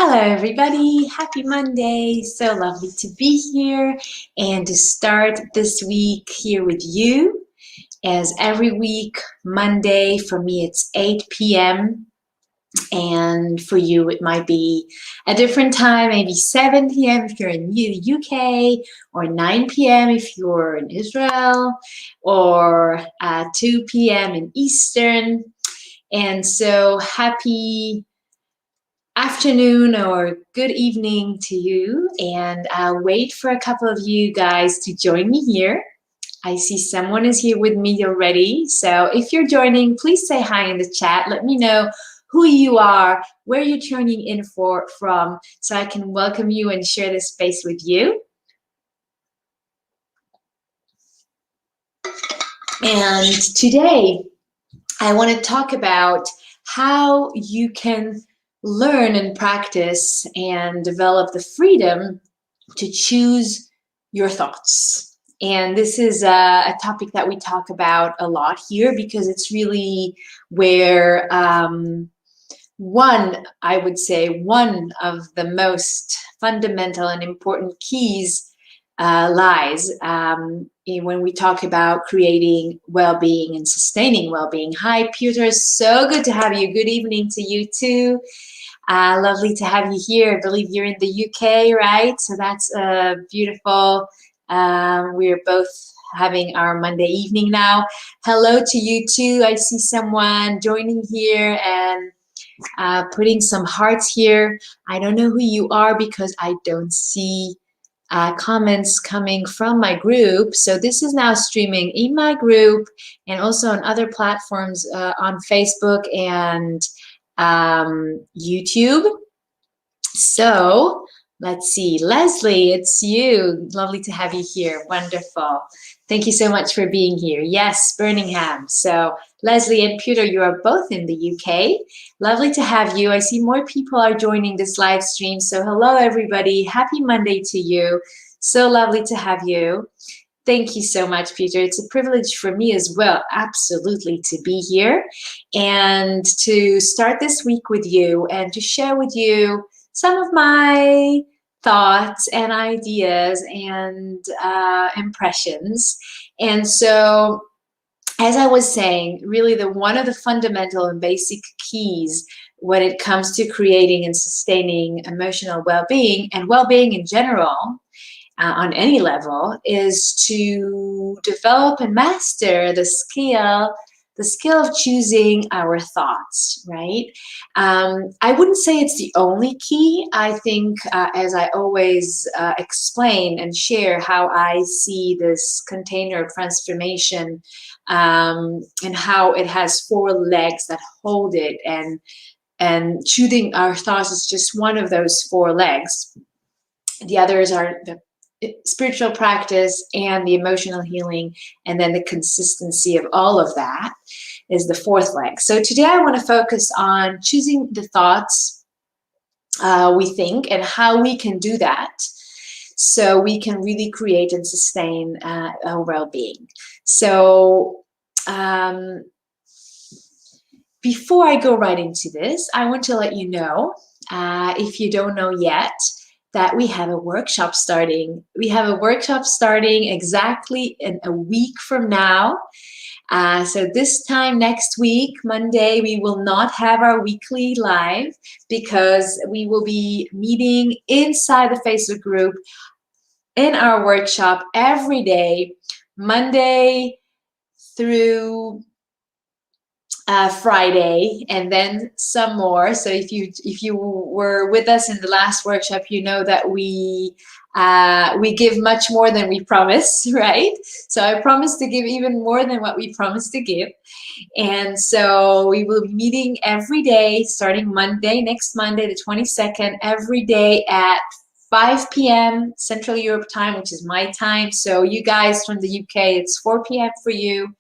Hello, everybody. Happy Monday. So lovely to be here and to start this week here with you. As every week, Monday, for me, it's 8 p.m. And for you, it might be a different time, maybe 7 p.m. if you're in the UK, or 9 p.m. if you're in Israel, or 2 p.m. in Eastern. And so happy afternoon or good evening to you, and I'll wait for a couple of you guys to join me here. I see someone is here with me already, so if you're joining, please say hi in the chat. Let me know who you are, where you're tuning in from, so I can welcome you and share this space with you. And today I want to talk about how you can learn and practice and develop the freedom to choose your thoughts. And this is a topic that we talk about a lot here because it's really where I would say one of the most fundamental and important keys lies when we talk about creating well-being and sustaining well-being. Hi, Peter. So good to have you. Good evening to you too. Lovely to have you here. I believe you're in the UK, right? So that's beautiful. We're both having our Monday evening now. Hello to you too. I see someone joining here and putting some hearts here. I don't know who you are because I don't see comments coming from my group. So this is now streaming in my group and also on other platforms on Facebook and YouTube. So let's see, Leslie, it's you. Lovely to have you here. Wonderful. Thank you so much for being here. Yes, Birmingham. So Leslie and Peter, you are both in the UK. Lovely to have you. I see more people are joining this live stream. So hello, everybody. Happy Monday to you. So lovely to have you. Thank you so much, Peter. It's a privilege for me as well, absolutely, to be here and to start this week with you and to share with you some of my thoughts and ideas and impressions. And so, as I was saying, really one of the fundamental and basic keys when it comes to creating and sustaining emotional well-being and well-being in general, on any level, is to develop and master the skill of choosing our thoughts, right? I wouldn't say it's the only key. I think, as I always explain and share how I see this container of transformation and how it has 4 legs that hold it, and choosing our thoughts is just one of those 4 legs. The others are the spiritual practice and the emotional healing, and then the consistency of all of that is the 4th leg. So today I want to focus on choosing the thoughts we think and how we can do that so we can really create and sustain our well-being. So before I go right into this, I want to let you know, if you don't know yet, that we have a workshop starting. We have a workshop starting exactly in a week from now. So this time next week, Monday, we will not have our weekly live because we will be meeting inside the Facebook group in our workshop every day, Monday through Friday, and then some more. So if you were with us in the last workshop, you know that we give much more than we promise, right? So I promise to give even more than what we promised to give. And so we will be meeting every day starting Monday, next Monday, the 22nd, every day at 5 p.m. Central Europe time, which is my time. So you guys from the UK, it's 4 p.m. for you.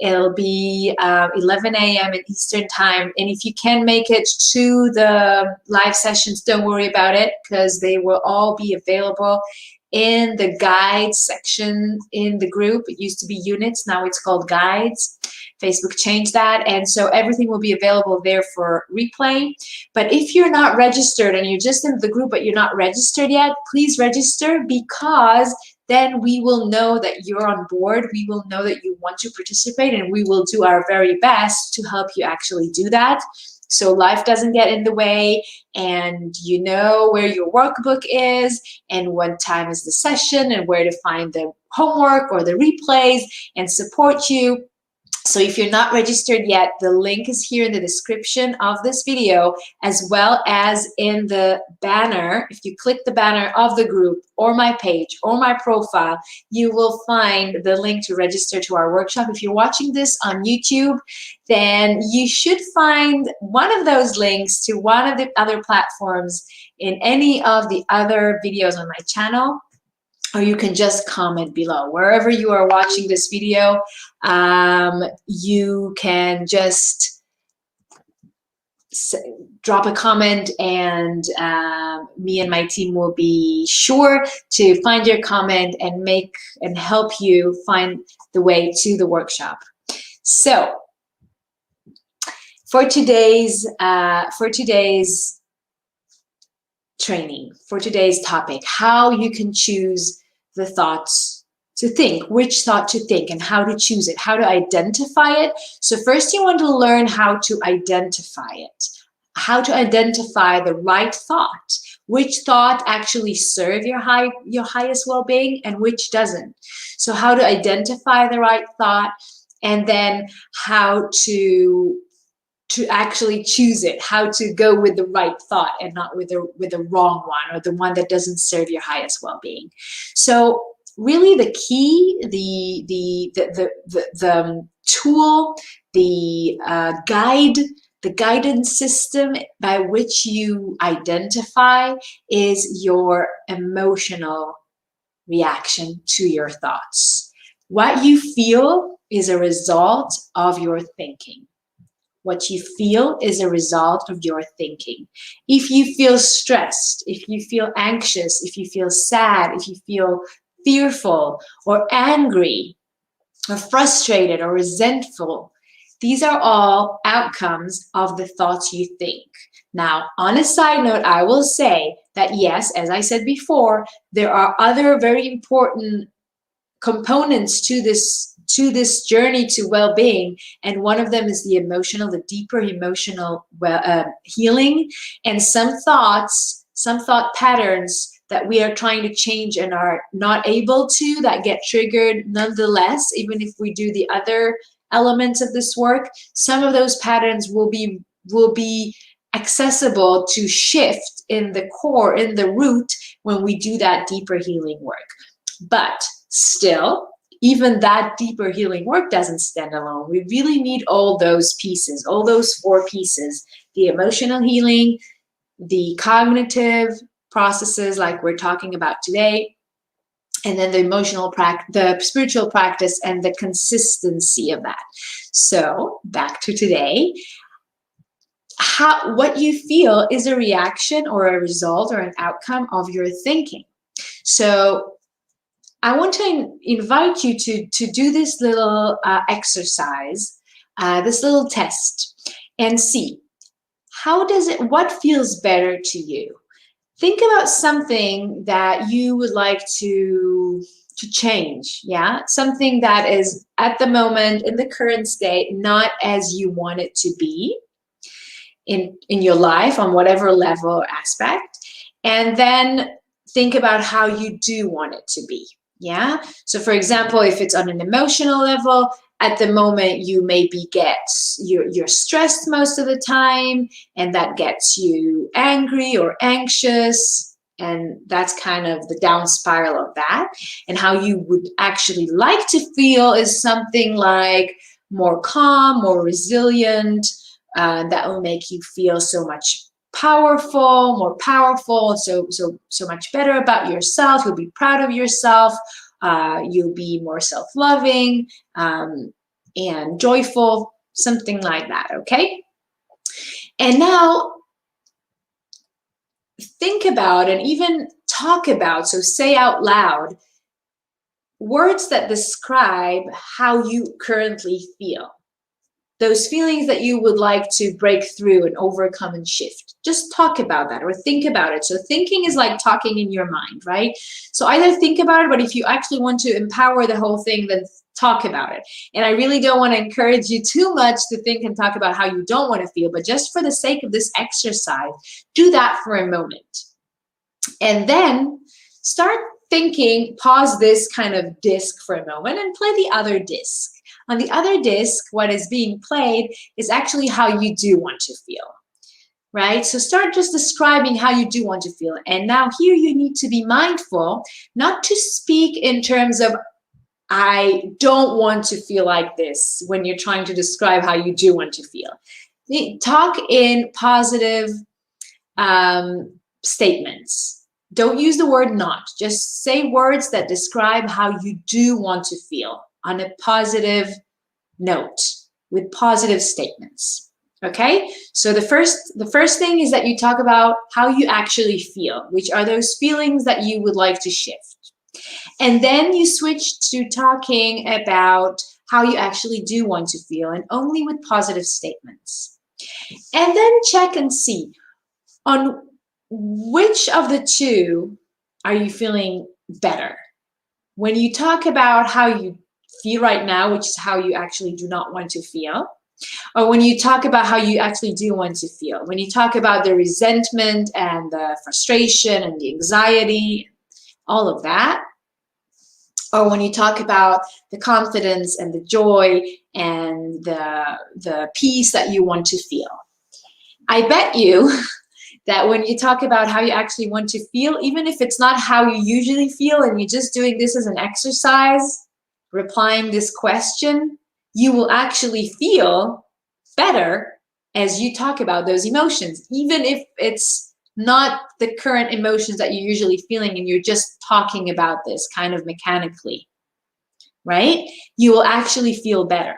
It'll be 11 a.m. in Eastern time. And if you can make it to the live sessions, don't worry about it because they will all be available in the guides section in the group. It used to be units, now it's called guides. Facebook changed that, and so everything will be available there for replay. But if you're not registered and you're just in the group but you're not registered yet, please register, because then we will know that you're on board. We will know that you want to participate, and we will do our very best to help you actually do that. So life doesn't get in the way, and you know where your workbook is, and what time is the session, and where to find the homework or the replays and support you. So if you're not registered yet, the link is here in the description of this video, as well as in the banner. If you click the banner of the group or my page or my profile, you will find the link to register to our workshop. If you're watching this on YouTube, then you should find one of those links to one of the other platforms in any of the other videos on my channel, or you can just comment below. Wherever you are watching this video, you can just drop a comment, and me and my team will be sure to find your comment and help you find the way to the workshop. So for today's training, for today's topic, how you can choose the thoughts to think, which thought to think, and how to choose it, how to identify it. So first you want to learn how to identify it, how to identify the right thought, which thought actually serve your highest well-being and which doesn't. So how to identify the right thought, and then how to actually choose it, how to go with the right thought and not with the wrong one, or the one that doesn't serve your highest well-being. So really the key, the tool, the guide, the guidance system by which you identify is your emotional reaction to your thoughts. What you feel is a result of your thinking. What you feel is a result of your thinking. If you feel stressed, if you feel anxious, if you feel sad, if you feel fearful or angry or frustrated or resentful, these are all outcomes of the thoughts you think. Now, on a side note, I will say that yes, as I said before, there are other very important components to this journey to well-being, and one of them is the deeper emotional healing, and some thought patterns that we are trying to change and are not able to, that get triggered nonetheless, even if we do the other elements of this work. Some of those patterns will be accessible to shift in the core, in the root, when we do that deeper healing work. But still, even that deeper healing work doesn't stand alone. We really need all those pieces, all those 4 pieces: the emotional healing, the cognitive processes like we're talking about today, and then the spiritual practice, and the consistency of that. So back to today. What you feel is a reaction or a result or an outcome of your thinking. So I want to invite you to do this little exercise, this little test, and see what feels better to you. Think about something that you would like to change, yeah? Something that is at the moment, in the current state, not as you want it to be in your life, on whatever level or aspect. And then think about how you do want it to be. Yeah. So for example, if it's on an emotional level, at the moment you maybe you're stressed most of the time, and that gets you angry or anxious, and that's kind of the down spiral of that. And how you would actually like to feel is something like more calm, more resilient, that will make you feel so much more powerful, so much better about yourself. You'll be proud of yourself. You'll be more self-loving and joyful, something like that, okay? And now think about and even talk about, so say out loud, words that describe how you currently feel. those feelings that you would like to break through and overcome and shift. Just talk about that or think about it. So thinking is like talking in your mind, right? So either think about it, but if you actually want to empower the whole thing, then talk about it. And I really don't want to encourage you too much to think and talk about how you don't want to feel, but just for the sake of this exercise, do that for a moment. And then start thinking, pause this kind of disc for a moment and play the other disc. On the other disc, what is being played is actually how you do want to feel, right? So start just describing how you do want to feel. And now here you need to be mindful not to speak in terms of, I don't want to feel like this when you're trying to describe how you do want to feel. Talk in positive statements. Don't use the word not. Just say words that describe how you do want to feel on a positive note with positive statements. Okay? So the first thing is that you talk about how you actually feel, which are those feelings that you would like to shift. And then you switch to talking about how you actually do want to feel, and only with positive statements. And then check and see on which of the two are you feeling better. When you talk about how you feel right now, which is how you actually do not want to feel, or when you talk about how you actually do want to feel, when you talk about the resentment and the frustration and the anxiety, all of that, or when you talk about the confidence and the joy and the peace that you want to feel. I bet you that when you talk about how you actually want to feel, even if it's not how you usually feel and you're just doing this as an exercise, replying this question, you will actually feel better as you talk about those emotions, even if it's not the current emotions that you're usually feeling and you're just talking about this kind of mechanically, right? You will actually feel better.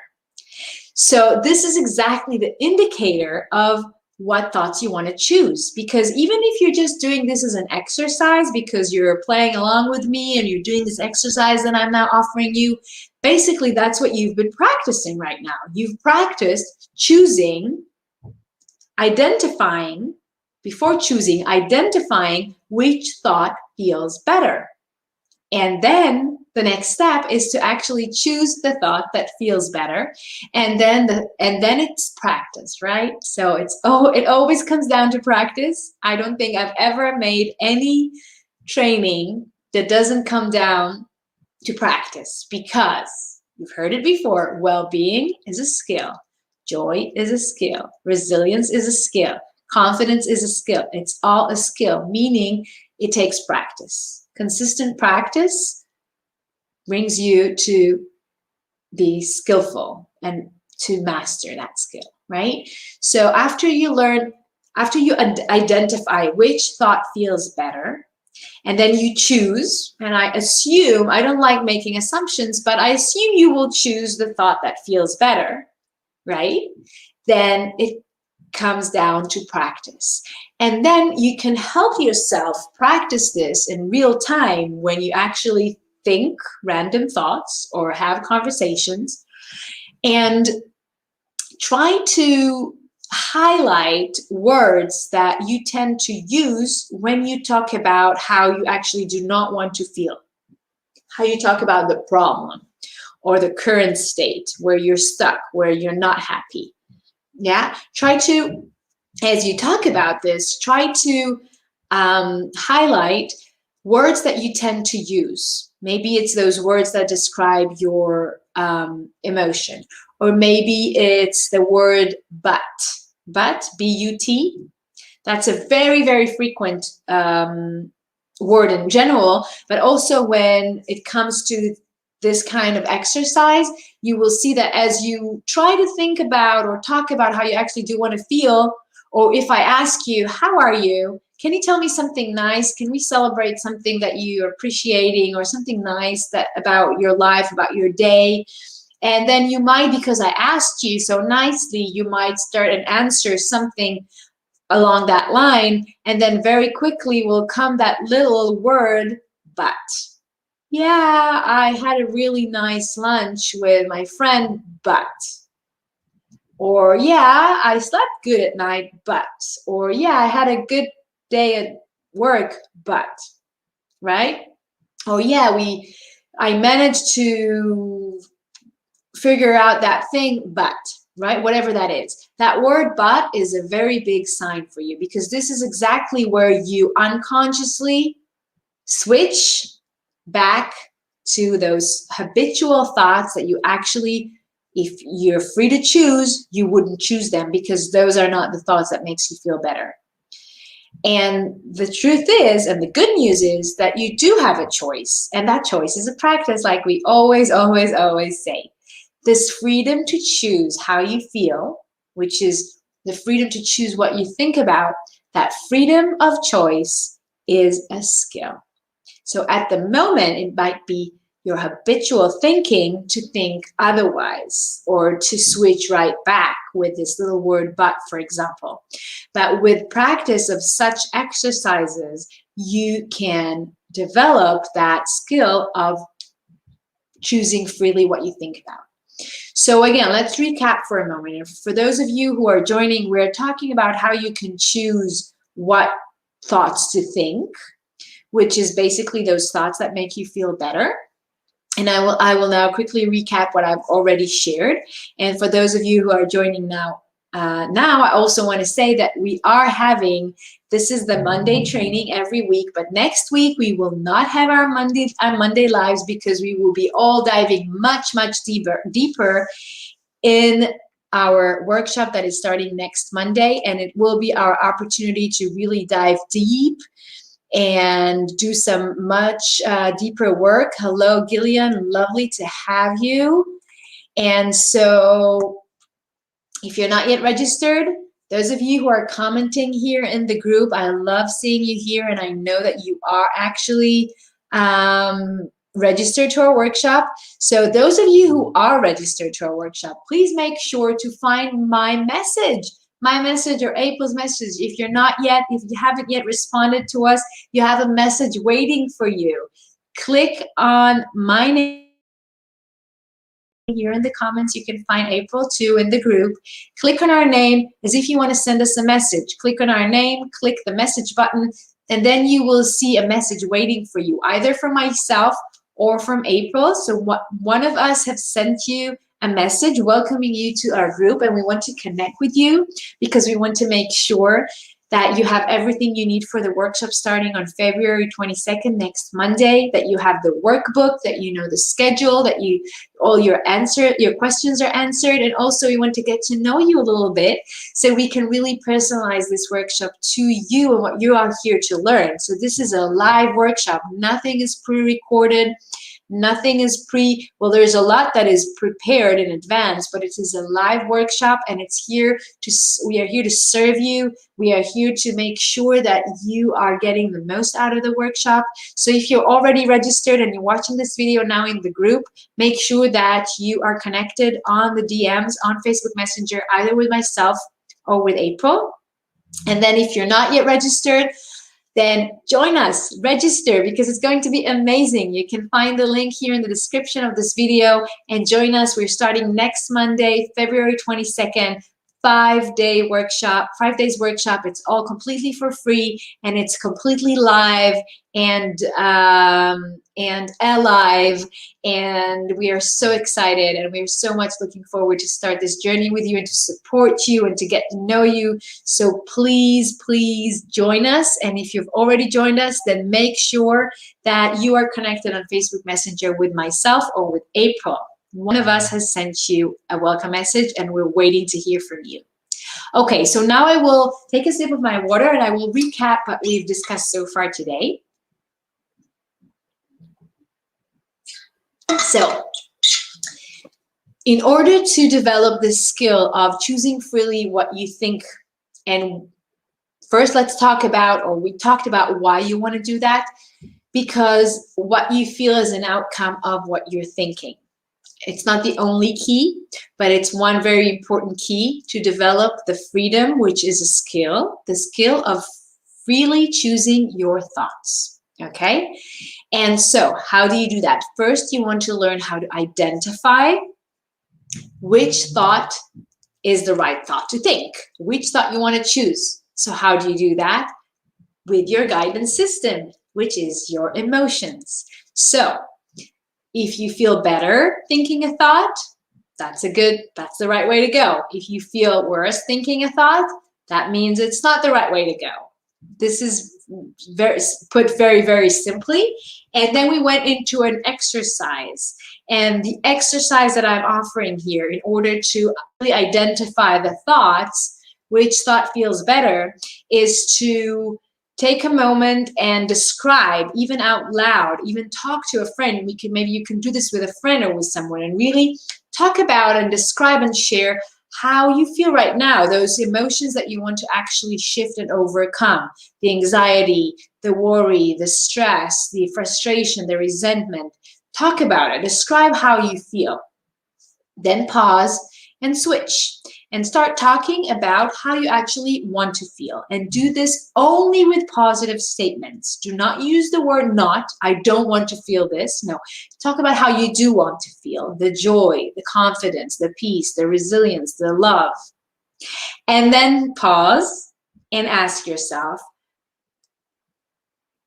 So this is exactly the indicator of what thoughts you want to choose. Because even if you're just doing this as an exercise, because you're playing along with me and you're doing this exercise that I'm now offering you, basically that's what you've been practicing right now. You've practiced choosing, identifying, before choosing, identifying which thought feels better. And then the next step is to actually choose the thought that feels better, and then it's practice, right? So it always comes down to practice. I don't think I've ever made any training that doesn't come down to practice, because you've heard it before. Well-being is a skill. Joy is a skill. Resilience is a skill. Confidence is a skill. It's all a skill, meaning it takes practice. Consistent practice brings you to be skillful and to master that skill, right? So after you identify which thought feels better, and then you choose, and I don't like making assumptions, but I assume you will choose the thought that feels better, right? Then it comes down to practice. And then you can help yourself practice this in real time when you actually think random thoughts or have conversations, and try to highlight words that you tend to use when you talk about how you actually do not want to feel, how you talk about the problem or the current state where you're stuck, where you're not happy. Yeah, try to, as you talk about this, try to highlight words that you tend to use. Maybe it's those words that describe your emotion, or maybe it's the word but, B-U-T. That's a very, very frequent word in general, but also when it comes to this kind of exercise, you will see that as you try to think about or talk about how you actually do want to feel, or if I ask you, how are you? Can you tell me something nice? Can we celebrate something that you're appreciating, or something nice that about your life, about your day? And then you might, because I asked you so nicely, you might start and answer something along that line, and then very quickly will come that little word, but. Yeah, I had a really nice lunch with my friend, but. Or yeah, I slept good at night, but, or yeah, I had a good day at work, but, right? Or yeah, I managed to figure out that thing, but, right? Whatever that is. That word but is a very big sign for you, because this is exactly where you unconsciously switch back to those habitual thoughts that you actually, if you're free to choose, you wouldn't choose them, because those are not the thoughts that makes you feel better. And the truth is, and the good news is, that you do have a choice, and that choice is a practice, like we always say. This freedom to choose how you feel, which is the freedom to choose what you think about, that freedom of choice is a skill. So at the moment, it might be your habitual thinking to think otherwise, or to switch right back with this little word but, for example. But with practice of such exercises, you can develop that skill of choosing freely what you think about. So again, let's recap for a moment. And for those of you who are joining, we're talking about how you can choose what thoughts to think, which is basically those thoughts that make you feel better. And I will now quickly recap what I've already shared. And for those of you who are joining now, I also want to say that we are having, this is the Monday training every week, but next week we will not have our Monday lives, because we will be all diving much deeper in our workshop that is starting next Monday, and it will be our opportunity to really dive deep and do some much deeper work. Hello, Gillian, lovely to have you. And so if you're not yet registered, those of you who are commenting here in the group, I love seeing you here, and I know that you are actually registered to our workshop. So those of you who are registered to our workshop, please make sure to find my message or April's message. If you haven't yet responded to us, you have a message waiting for you. Click on my name here in the comments. You can find April too in the group. Click on our name as if you want to send us a message. Click on our name, click the message button, and then you will see a message waiting for you, either from myself or from April. So one of us have sent you a message welcoming you to our group, and we want to connect with you because we want to make sure that you have everything you need for the workshop starting on February 22nd, next Monday, that you have the workbook, that you know the schedule, that all your questions are answered, and also we want to get to know you a little bit so we can really personalize this workshop to you and what you are here to learn. So this is a live workshop. Nothing is pre-recorded. Nothing is well, there's a lot that is prepared in advance, but it is a live workshop, and we are here to serve you. We are here to make sure that you are getting the most out of the workshop. So if you're already registered and you're watching this video now in the group, make sure that you are connected on the DMs on Facebook Messenger, either with myself or with April. And then if you're not yet registered, then join us, register, because it's going to be amazing. You can find the link here in the description of this video and join us. We're starting next Monday, February 22nd, 5-day workshop, 5 days workshop. It's all completely for free, and it's completely live and alive, and we are so excited, and we're so much looking forward to start this journey with you and to support you and to get to know you. So please join us, and if you've already joined us, then make sure that you are connected on Facebook Messenger with myself or with April. One of us has sent you a welcome message, and we're waiting to hear from you. Okay, so now I will take a sip of my water and I will recap what we've discussed so far today. So, in order to develop this skill of choosing freely what you think, and first we talked about why you want to do that, because what you feel is an outcome of what you're thinking. It's not the only key, but it's one very important key to develop the freedom, which is a skill, the skill of freely choosing your thoughts, okay? And so how do you do that? First, you want to learn how to identify which thought is the right thought to think, which thought you want to choose. So how do you do that? With your guidance system, which is your emotions. So if you feel better thinking a thought, that's the right way to go. If you feel worse thinking a thought, that means it's not the right way to go. This is put very, very simply. And then we went into an exercise. And the exercise that I'm offering here in order to really identify the thoughts, which thought feels better, is to take a moment and describe, even out loud, even talk to a friend. Maybe you can do this with a friend or with someone and really talk about and describe and share how you feel right now, those emotions that you want to actually shift and overcome, the anxiety, the worry, the stress, the frustration, the resentment. Talk about it. Describe how you feel. Then pause and switch and start talking about how you actually want to feel. And do this only with positive statements. Do not use the word not. I don't want to feel this. No. Talk about how you do want to feel. The joy, the confidence, the peace, the resilience, the love. And then pause and ask yourself,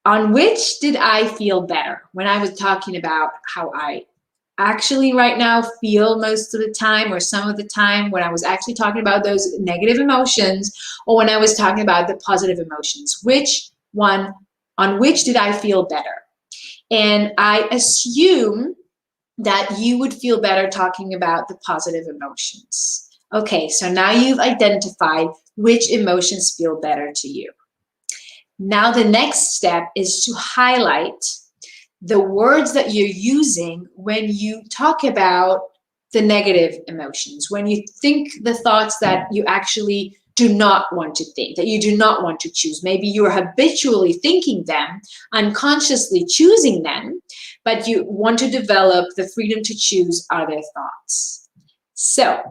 on which did I feel better when I was talking about how I actually right now feel most of the time, or some of the time, when I was actually talking about those negative emotions, or when I was talking about the positive emotions? On which did I feel better? And I assume that you would feel better talking about the positive emotions. Okay, so now you've identified which emotions feel better to you. Now the next step is to highlight the words that you're using when you talk about the negative emotions, when you think the thoughts that you actually do not want to think, that you do not want to choose. Maybe you're habitually thinking them, unconsciously choosing them, but you want to develop the freedom to choose other thoughts. So,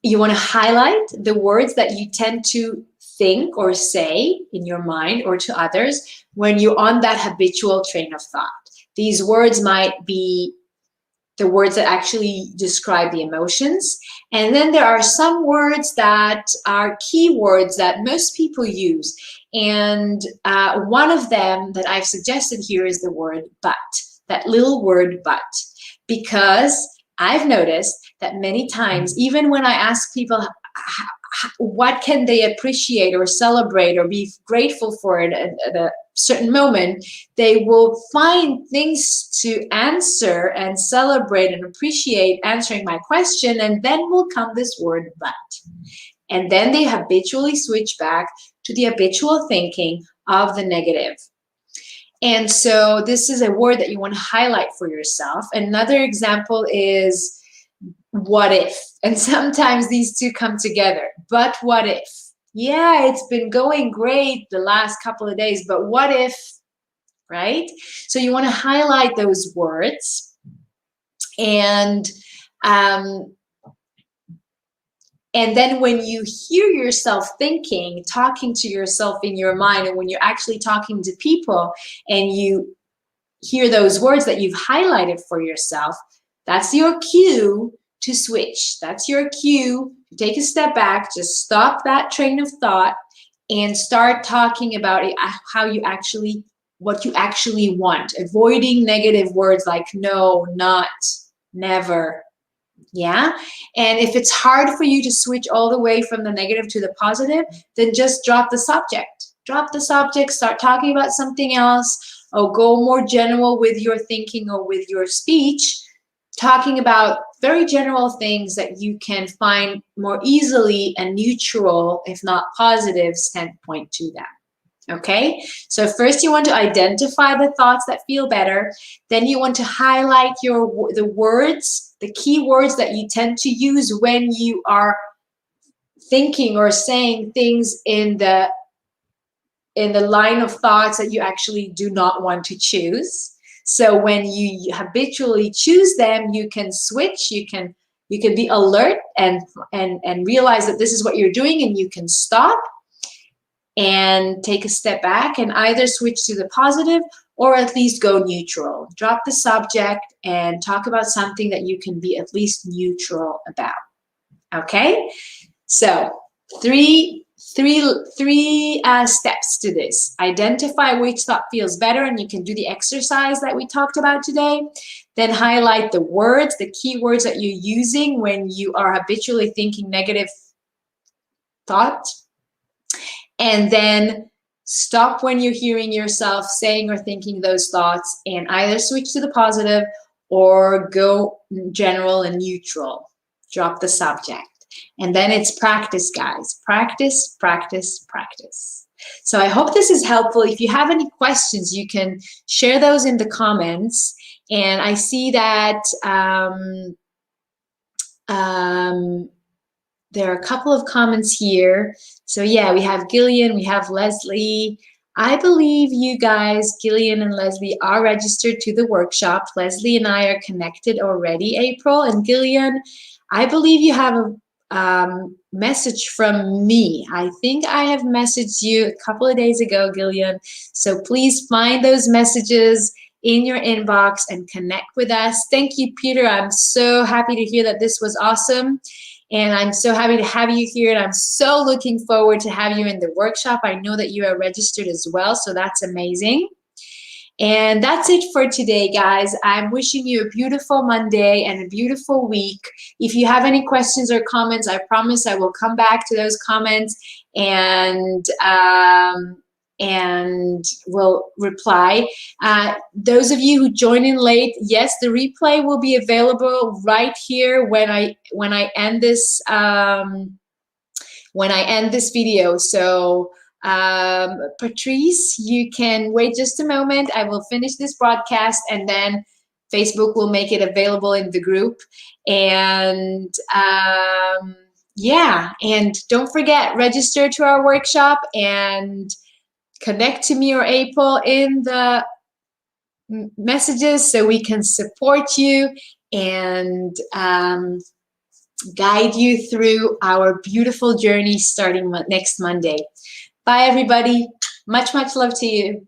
you want to highlight the words that you tend to think or say in your mind or to others when you're on that habitual train of thought. These words might be the words that actually describe the emotions. And then there are some words that are key words that most people use. And one of them that I've suggested here is the word but, that little word but, because I've noticed that many times, even when I ask people what can they appreciate or celebrate or be grateful for at a certain moment, they will find things to answer and celebrate and appreciate answering my question, and then will come this word but. And then they habitually switch back to the habitual thinking of the negative. And so this is a word that you want to highlight for yourself. Another example is what if? And sometimes these two come together. But what if? Yeah, it's been going great the last couple of days, but what if, right? So you want to highlight those words, and then when you hear yourself thinking, talking to yourself in your mind, and when you're actually talking to people and you hear those words that you've highlighted for yourself, that's your cue to switch. That's your cue to take a step back, just stop that train of thought and start talking about it, what you actually want, avoiding negative words like no, not, never. Yeah. And if it's hard for you to switch all the way from the negative to the positive, then just drop the subject. Drop the subject, start talking about something else, or go more general with your thinking or with your speech, talking about very general things that you can find more easily and neutral, if not positive, standpoint to them. Okay, so first you want to identify the thoughts that feel better. Then you want to highlight the words, the key words that you tend to use when you are thinking or saying things in the line of thoughts that you actually do not want to choose. So when you habitually choose them, you can switch, you can be alert and realize that this is what you're doing, and you can stop and take a step back and either switch to the positive or at least go neutral. Drop the subject and talk about something that you can be at least neutral about. Okay? So three steps to this. Identify which thought feels better, and you can do the exercise that we talked about today. Then highlight the words, the key words that you're using when you are habitually thinking negative thoughts. And then stop when you're hearing yourself saying or thinking those thoughts, and either switch to the positive or go general and neutral. Drop the subject. And then it's practice, guys. Practice, practice, practice. So I hope this is helpful. If you have any questions, you can share those in the comments. And I see that there are a couple of comments here. So yeah, we have Gillian, we have Leslie. I believe you guys, Gillian and Leslie, are registered to the workshop. Leslie and I are connected already, April. And Gillian, I believe you have a message from me. I think I have messaged you a couple of days ago, Gillian. So please find those messages in your inbox and connect with us. Thank you, Peter. I'm so happy to hear that this was awesome. And I'm so happy to have you here. And I'm so looking forward to have you in the workshop. I know that you are registered as well, so that's amazing. And that's it for today, guys. I'm wishing you a beautiful Monday and a beautiful week. If you have any questions or comments, I promise I will come back to those comments and will reply. Those of you who join in late, yes, the replay will be available right here when I end this video. So Patrice, you can wait just a moment. I will finish this broadcast and then Facebook will make it available in the group. And yeah, and don't forget, register to our workshop and connect to me or April in the messages so we can support you and guide you through our beautiful journey starting next Monday. Bye, everybody. Much, much love to you.